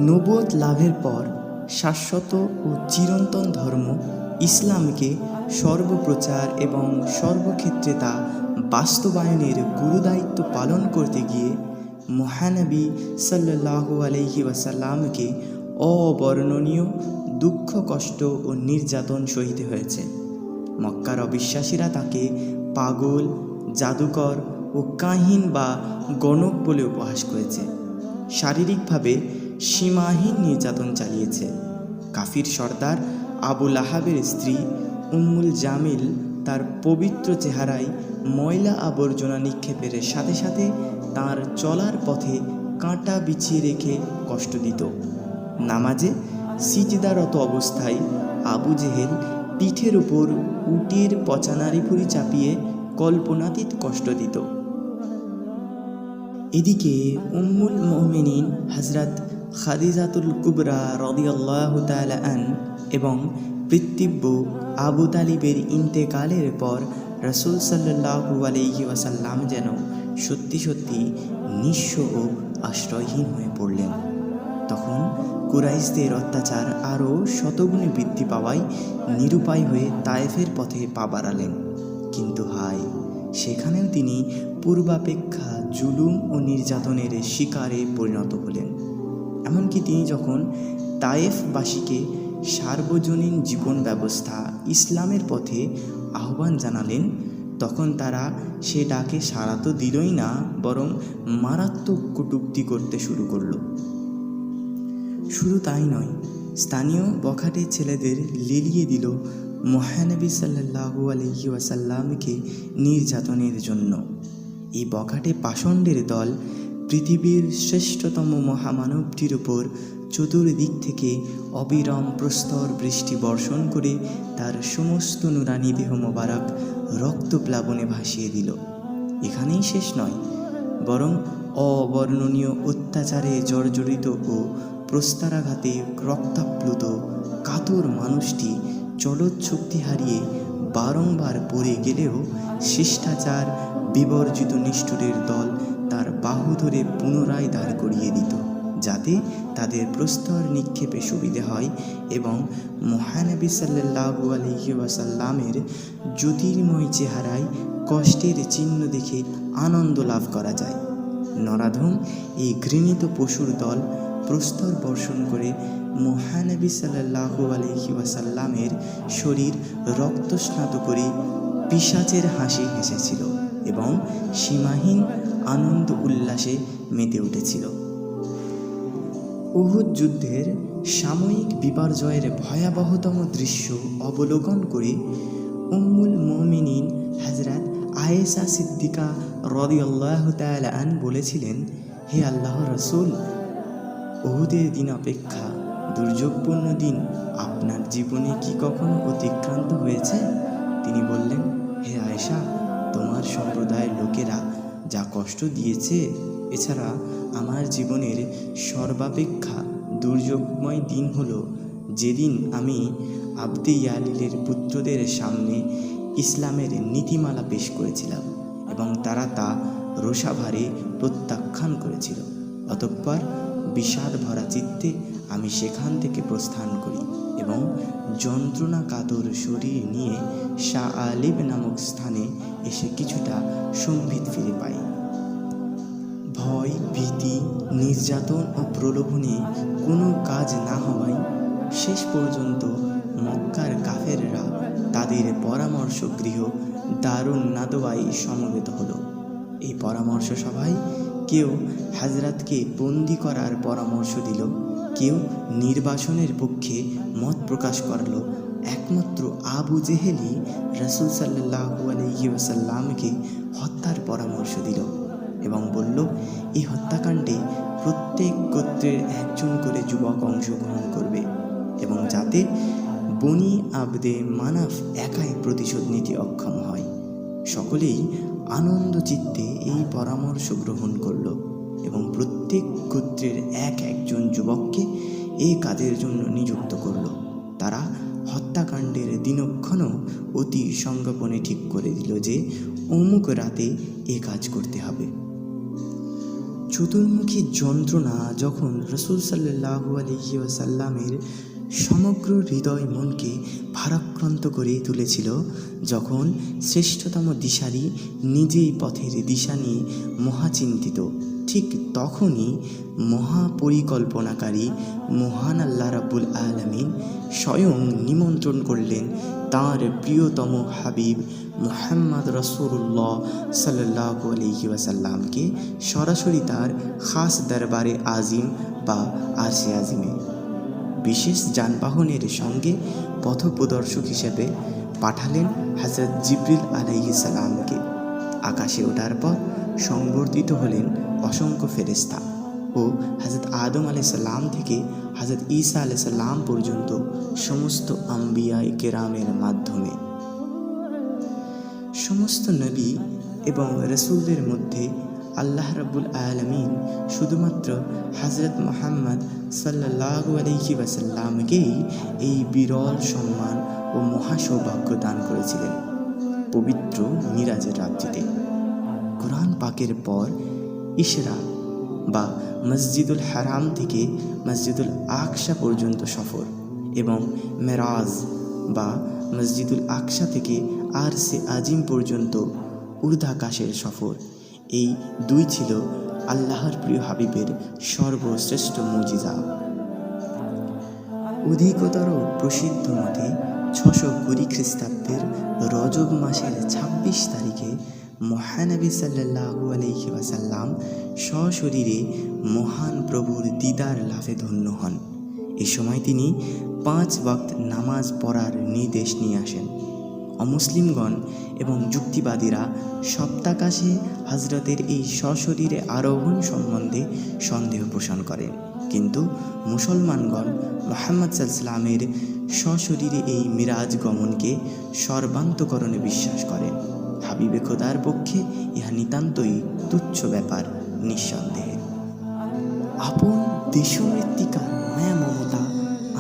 নবুয়ত লাভের পর শাশ্বত ও চিরন্তন ধর্ম ইসলামকে সর্বপ্রচার এবং সর্বক্ষেত্রে তা বাস্তবায়নের গুরুদায়িত্ব পালন করতে গিয়ে মহানবী সাল্লাল্লাহু আলাইহি ওয়াসাল্লামকে অবর্ণনীয় দুঃখ কষ্ট ও নির্যাতন সহিতে হয়েছে। মক্কার অবিশ্বাসীরা তাকে পাগল, জাদুকর ও কাহিন বা গণক বলে উপহাস করেছে। শারীরিকভাবে সীমাহীন নির্যাতন চালিয়েছে। কাফির সর্দার আবু লাহাবের স্ত্রী উম্মুল জামিল তার পবিত্র চেহারায় ময়লা আবর্জনা নিক্ষেপের সাথে সাথে তার চলার পথে কাঁটা বিছিয়ে রেখে কষ্ট দিত। নামাজে সিজদারত অবস্থায় আবু জেহেল পিঠের উপর উটের পচা নাড়িভুড়ি চাপিয়ে কল্পনাতীত কষ্ট দিত। এদিকে উম্মুল মুমিনিন হযরত খাদিজাতুল কুবরা রাদিয়াল্লাহু তাআলা আন এবং পিতৃব্য আবু তালিবের ইন্তেকালের পর রাসূল সাল্লাল্লাহু আলাইহি ওয়াসাল্লাম যেন সত্যি সত্যি নিঃস্ব ও আশ্রয়হীন হয়ে পড়লেন। তখন কুরাইশদের অত্যাচার আরও শতগুণে বৃদ্ধি পাওয়ায় নিরুপায় হয়ে তায়েফের পথে পা বাড়ালেন। কিন্তু হায়, সেখানেও তিনি পূর্বাপেক্ষা জুলুম ও নির্যাতনের শিকারে পরিণত হলেন। এমনকি তিনি যখন তায়েফবাসীকে সার্বজনীন জীবন ব্যবস্থা ইসলামের পথে আহ্বান জানালেন, তখন তারা সে ডাকে সাড়া তো দিলই না, বরং মারাত্মক কটূক্তি করতে শুরু করল। শুধু তাই নয়, স্থানীয় বখাটে ছেলেদের লেলিয়ে দিল মহানবী সাল্লাল্লাহু আলাইহি ওয়াসাল্লামকে নির্যাতনের জন্য। এই বখাটে পাষণ্ডের দল পৃথিবীর শ্রেষ্ঠতম মহামানবটির উপর চতুর্দিক থেকে অবিরাম প্রস্তর বৃষ্টি বর্ষণ করে তার সমস্ত নুরানি দেহ মোবারক রক্তপ্লাবনে ভাসিয়ে দিল। এখানেই শেষ নয়, বরং অবর্ণনীয় অত্যাচারে জর্জরিত ও প্রস্তরাঘাতে রক্তাপ্লুত কাতর মানুষটি চলৎশক্তি হারিয়ে বারংবার পড়ে গেলেও শিষ্টাচার বিবর্জিত নিষ্ঠুরের দল তার বাহু ধরে পুনরায় দাঁড় করিয়ে দিত, যাতে তাদের প্রস্তর নিক্ষেপে সুবিধে হয় এবং মহানবী সাল্লাল্লাহু আলাইহি ওয়াসাল্লামের জ্যোতির্ময় চেহারায় কষ্টের চিহ্ন দেখে আনন্দ লাভ করা যায়। নরাধম এই ঘৃণিত পশুর দল প্রস্তর বর্ষণ করে মহানবী সাল্লাল্লাহু আলাইহি ওয়াসাল্লামের শরীর রক্তস্নাত করে পিশাচের হাসি হেসেছিল এবং সীমাহীন আনন্দ উল্লাসে মেতে উঠেছিল। উহুদ যুদ্ধের সাময়িক বিপর্যয়ের ভয়াবহতম দৃশ্য অবলোকন করে উম্মুল মুমিনিন হযরত আয়েশা সিদ্দিকা রাদিয়াল্লাহু তাআলা আন বলেছিলেন, হে আল্লাহর রাসূল, উহুদের দিন অপেক্ষা দুর্যোগপূর্ণ দিন আপনার জীবনে কি কখনো অতিক্রান্ত হয়েছে? তিনি বললেন, হে আয়েশা, তোমার সম্প্রদায়ের লোকেরা যা কষ্ট দিয়েছে, এছাড়া আমার জীবনের সর্বাপেক্ষা দুর্যোগময় দিন হলো যেদিন আমি আবদে ইয়ালিলের পুত্রদের সামনে ইসলামের নীতিমালা পেশ করেছিলাম এবং তারা তা রোষাভারে প্রত্যাখ্যান করেছিল। অতঃপর বিষাদ ভরা চিত্তে আমি সেখান থেকে প্রস্থান করি এবং যন্ত্রণা কাতর শরীর নিয়ে শাহ আলিব নামক স্থানে এসে কিছুটা সম্বিত ফিরে পাই। ভয়, ভীতি, নির্যাতন ও প্রলোভনে কোনো কাজ না হওয়ায় শেষ পর্যন্ত মক্কার কাফেররা তাদের পরামর্শ গৃহ দারুন নাদওয়ায় সমবেত হলো। এই পরামর্শ সভায় কেউ হযরতকে বন্দি করার পরামর্শ দিল, কেউ নির্বাসনের পক্ষে মত প্রকাশ করল। একমাত্র আবু জেহেলই রাসূল সাল্লাল্লাহু আলাইহি ওয়াসাল্লামকে হত্যার পরামর্শ দিল এবং বলল, এই হত্যাকাণ্ডে প্রত্যেক গোত্রের একজন করে যুবক অংশগ্রহণ করবে এবং যাতে বনি আবদে মানাফ একাই প্রতিশোধ নিতে অক্ষম হয়। সকলেই আনন্দ চিত্তে এই পরামর্শ গ্রহণ করল এবং প্রত্যেক গোত্রের একজন যুবককে এই কাজের জন্য নিযুক্ত করল। তারা হত্যাকাণ্ডের দিনক্ষণও অতি সংগোপনে ঠিক করে দিল যে অমুক রাতে এ কাজ করতে হবে। চতুর্মুখী যন্ত্রণা যখন রাসূল সাল্লাল্লাহু আলাইহি ওয়াসাল্লামের সমগ্র হৃদয় মনকে ভারাক্রান্ত করে তুলেছিল, যখন শ্রেষ্ঠতম দিশারি নিজেই পথের দিশা নিয়ে মহাচিন্তিত, ঠিক তখনই মহাপরিকল্পনাকারী মহান আল্লাহ রাব্বুল আলামিন স্বয়ং নিমন্ত্রণ করলেন তাঁর প্রিয়তম হাবিব মুহাম্মদ রাসূলুল্লাহ সাল্লাল্লাহু আলাইহি ওয়াসাল্লামকে সরাসরি তার খাস দরবারে আজিম বা আরশে আজিমে বিশেষ যানবাহনের সঙ্গে পথপ্রদর্শক হিসেবে পাঠালেন হযরত জিবরিল আলাইহিস সালামকে। আকাশে ওঠার পর সংবর্ধিত হলেন অসংখ্য ফেরেশতা ও হযরত আদম আলাইহিস সালাম থেকে হযরত ঈসা আলাইহিস সালাম পর্যন্ত সমস্ত আম্বিয়ায়ে কেরামের মাধ্যমে। সমস্ত নবী এবং রাসূলদের মধ্যে আল্লাহ রাব্বুল আলামিন শুধুমাত্র হযরত মুহাম্মদ সাল্লাল্লাহু আলাইহি ওয়াসাল্লামকেই এই বিরল সম্মান ও মহাসৌভাগ্য দান করেছিলেন পবিত্র মিরাজের রাত্রিতে। কোরআন পাকের পর ইশরা বা মসজিদুল হারাম থেকে মসজিদুল আকসা পর্যন্ত সফর এবং মেরাজ বা মসজিদুল আকসা থেকে আরশে আজিম পর্যন্ত ঊর্ধ্বাকাশের সফর, এই দুই ছিল আল্লাহর প্রিয় হাবিবের সর্বশ্রেষ্ঠ মুজিজা। অধিকতর প্রসিদ্ধ মতে 620 খ্রিস্টাব্দের রজব মাসের 26 তারিখে মহানবী সাল্লাল্লাহু আলাইহি ওয়াসাল্লাম সশরীরে মহান প্রভুর দিদার লাভে ধন্য হন। এ সময় তিনি 5 ওয়াক্ত নামাজ পড়ার নির্দেশ নিয়ে আসেন। অমুসলিমগণ এবং যুক্তিবাদীরা সপ্তাকাশে হজরতের এই সশরীরে আরোহণ সম্বন্ধে সন্দেহ পোষণ করেন, কিন্তু মুসলমানগণ মুহাম্মদ সাল্লামের সশরীরে এই মিরাজ গমনকে সর্বান্তকরণে বিশ্বাস করেন। হাবিবে খোদার পক্ষে ইহা নিতান্তই তুচ্ছ ব্যাপার নিঃসন্দেহে। আপন দেশমৃত্তিকার মায়া মমতা,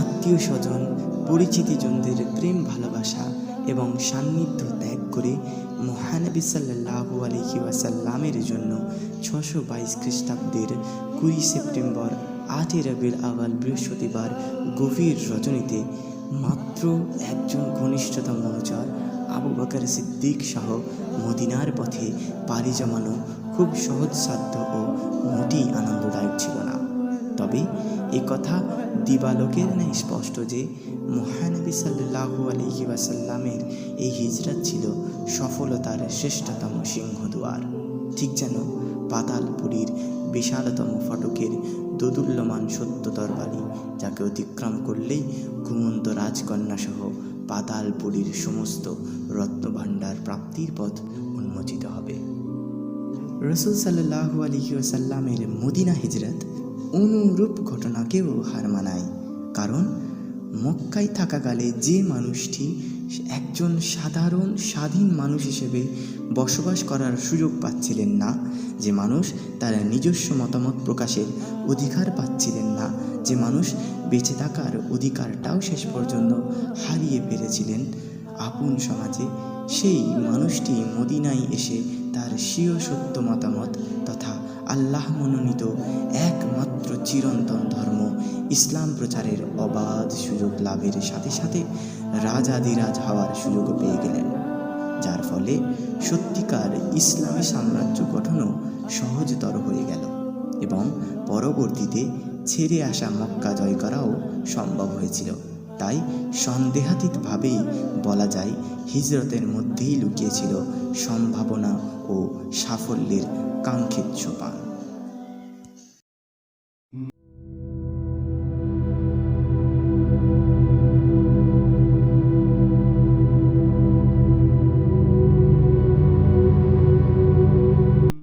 আত্মীয় স্বজন পরিচিতিজনদের প্রেম ভালোবাসা এবং সান্নিধ্য ত্যাগ করে মহানবী সাল্লাল্লাহু আলাইহি ওয়াসাল্লামের জন্য 622 খ্রিস্টাব্দের 20 সেপ্টেম্বর 8 রবিউল আউয়াল বৃহস্পতিবার গভীর রজনীতে মাত্র একজন ঘনিষ্ঠতম অনুচর আবু বকর সিদ্দিক সহ মদিনার পথে পাড়ি জমানো খুব সহজসাধ্য ও মোটেই আনন্দদায়ক ছিল না। তবে এ কথা দিবালোকের ন্যায় স্পষ্ট যে মহানবী সাল্লাল্লাহু আলাইহি ওয়াসাল্লামের এই হিজরত ছিল সফলতার শ্রেষ্ঠতম সিংহদুয়ার। ঠিক যেন পাতালপুরীর বিশালতম ফটকের দোদুল্যমান সত্য দরবারি, যাকে অতিক্রম করলেই ঘুমন্ত রাজকন্যা সহ পাতালপুরীর সমস্ত রত্নভাণ্ডার প্রাপ্তির পথ উন্মোচিত হবে। রাসূল সাল্লাল্লাহু আলাইহি ওয়াসাল্লামের মদিনা হিজরত অনুরূপ ঘটনাকেও হার মানায়, কারণ মক্কায় থাকাকালে যে মানুষটি একজন সাধারণ স্বাধীন মানুষ হিসেবে বসবাস করার সুযোগ পাচ্ছিলেন না, যে মানুষ তার নিজস্ব মতামত প্রকাশের অধিকার পাচ্ছিলেন না, যে মানুষ বেঁচে থাকার অধিকারটাও শেষ পর্যন্ত হারিয়ে ফেলেছিলেন আপন সমাজে, সেই মানুষটি মদিনায় এসে তার স্বীয় সত্য মতামত তথা আল্লাহ মনোনীত একমাত্র চিরন্তন ধর্ম ইসলাম প্রচারের অবাধ সুযোগ লাভের সাথে সাথে রাজাধিরাজ হওয়ার সুযোগ পেয়ে গেলেন, যার ফলে সত্যিকার ইসলামী সাম্রাজ্য গঠনও সহজতর হয়ে গেল এবং পরবর্তীতে ছেড়ে আসা মক্কা জয় করাও সম্ভব হয়েছিল। তাই সন্দেহাতীতভাবেই বলা যায় হিজরতের মধ্যেই লুকিয়েছিল সম্ভাবনা ও সাফল্যের কাঙ্ক্ষিত সোপান।